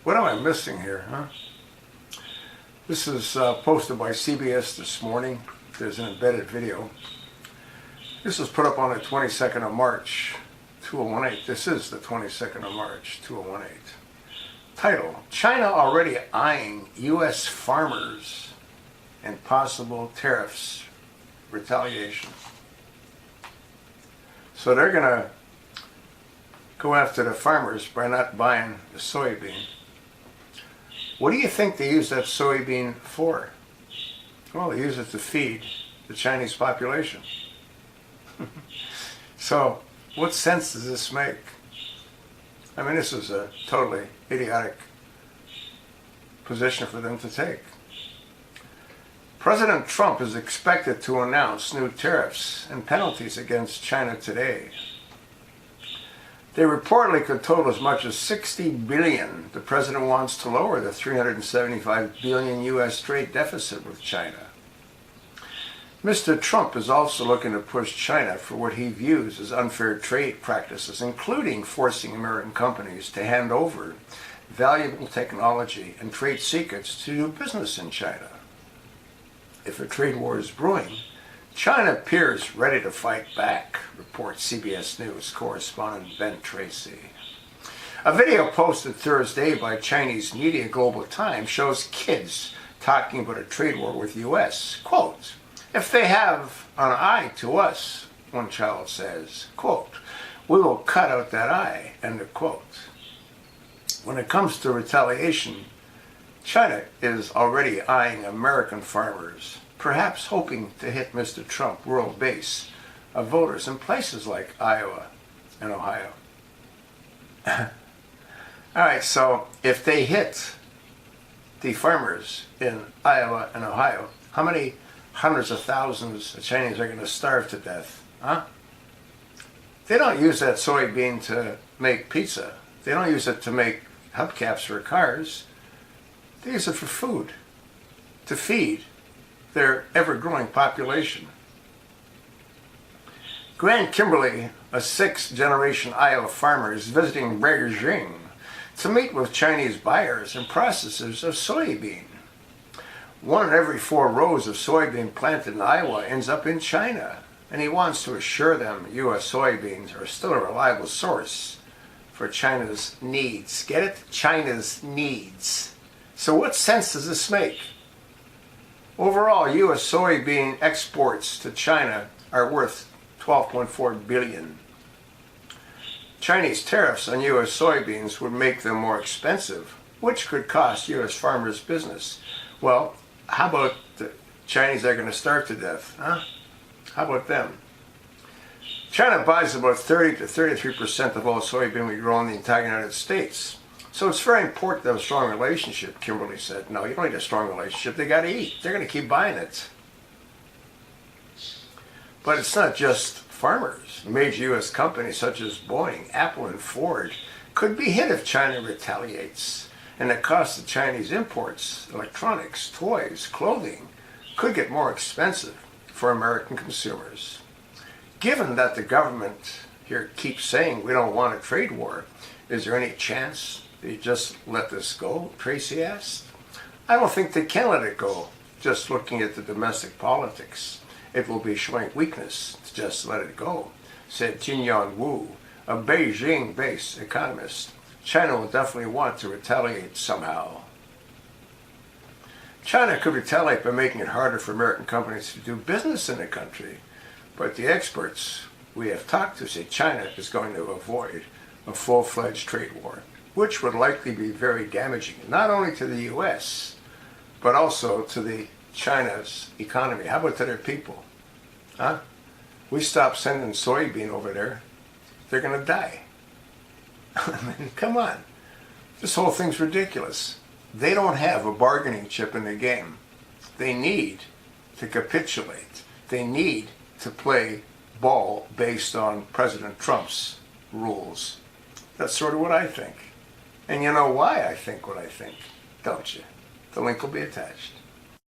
What am I missing here, huh? This is posted by CBS this morning. There's an embedded video. This was put up on the 22nd of March, 2018. This is the 22nd of March, 2018. Title, China already eyeing U.S. farmers and possible tariffs retaliation. So they're going to go after the farmers by not buying the soybean. What do you think they use that soybean for? Well, they use it to feed the Chinese population. So, what sense does this make? I mean, this is a totally idiotic position for them to take. President Trump is expected to announce new tariffs and penalties against China today. They reportedly could total as much as $60 billion. The president wants to lower the $375 billion U.S. trade deficit with China. Mr. Trump is also looking to push China for what he views as unfair trade practices, including forcing American companies to hand over valuable technology and trade secrets to do business in China. If a trade war is brewing, China appears ready to fight back, reports CBS News correspondent Ben Tracy. A video posted Thursday by Chinese media Global Times shows kids talking about a trade war with the U.S. Quote, "If they have an eye to us," one child says, quote, "we will cut out that eye," end of quote. When it comes to retaliation, China is already eyeing American farmers, perhaps hoping to hit Mr. Trump rural base of voters in places like Iowa and Ohio. All right, so if they hit the farmers in Iowa and Ohio, how many hundreds of thousands of Chinese are going to starve to death? Huh? They don't use that soybean to make pizza. They don't use it to make hubcaps for cars. They use it for food, to feed their ever-growing population. Grant Kimberly, a sixth-generation Iowa farmer, is visiting Beijing to meet with Chinese buyers and processors of soybean. 1 in every 4 rows of soybean planted in Iowa ends up in China, and he wants to assure them U.S. soybeans are still a reliable source for China's needs. Get it? China's needs. So what sense does this make? Overall, U.S. soybean exports to China are worth $12.4 billion. Chinese tariffs on U.S. soybeans would make them more expensive, which could cost U.S. farmers business. Well, how about the Chinese are going to starve to death? Huh? How about them? China buys about 30 to 33% of all soybean we grow in the entire United States. So it's very important to have a strong relationship, Kimberly said. No, you don't need a strong relationship. They got to eat. They're going to keep buying it. But it's not just farmers. Major U.S. companies such as Boeing, Apple, and Ford could be hit if China retaliates. And the cost of Chinese imports, electronics, toys, clothing, could get more expensive for American consumers. Given that the government here keeps saying we don't want a trade war, is there any chance they just let this go? Tracy asked. I don't think they can let it go, just looking at the domestic politics. It will be showing weakness to just let it go, said Jinyan Wu, a Beijing-based economist. China will definitely want to retaliate somehow. China could retaliate by making it harder for American companies to do business in the country. But the experts we have talked to say China is going to avoid a full-fledged trade war, which would likely be very damaging, not only to the U.S., but also to the China's economy. How about to their people? Huh? We stop sending soybean over there, they're going to die. I mean, come on. This whole thing's ridiculous. They don't have a bargaining chip in the game. They need to capitulate. They need to play ball based on President Trump's rules. That's sort of what I think. And you know why I think what I think, don't you? The link will be attached.